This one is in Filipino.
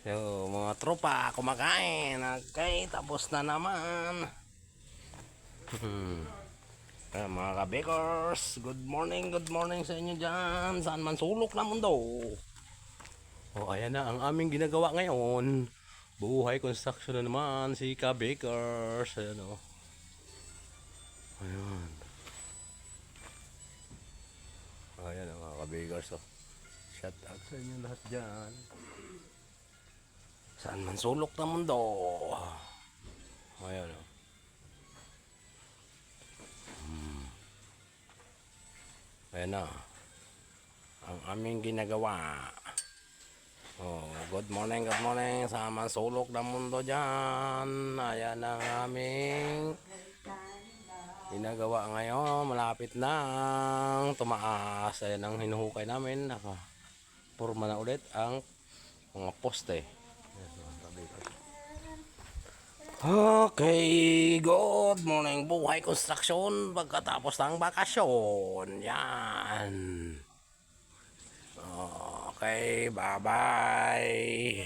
So, mga tropa, kumakain. Okay, tapos na naman. Mga kabekers, good morning sa inyo dyan. Saan man sulok na mundo. O, ayan na ang aming ginagawa ngayon. Buhay construction na naman si kabekers. Ayan o. Ayan. Ayan ang mga kabekers o. Shout out sa inyo lahat dyan. Saan man sulok na mundo. Ayan o. Ayan na ang aming ginagawa. Oh, good morning sa man sulok ng mundo dyan. Ayan ang aming ginagawa ngayon. Malapit na tumaas. Ayan ang hinuhukay namin. Nakapurma na ulit ang mga poste. Okay, good morning buhay construction pagkatapos ng bakasyon. Yan. Okay, bye-bye.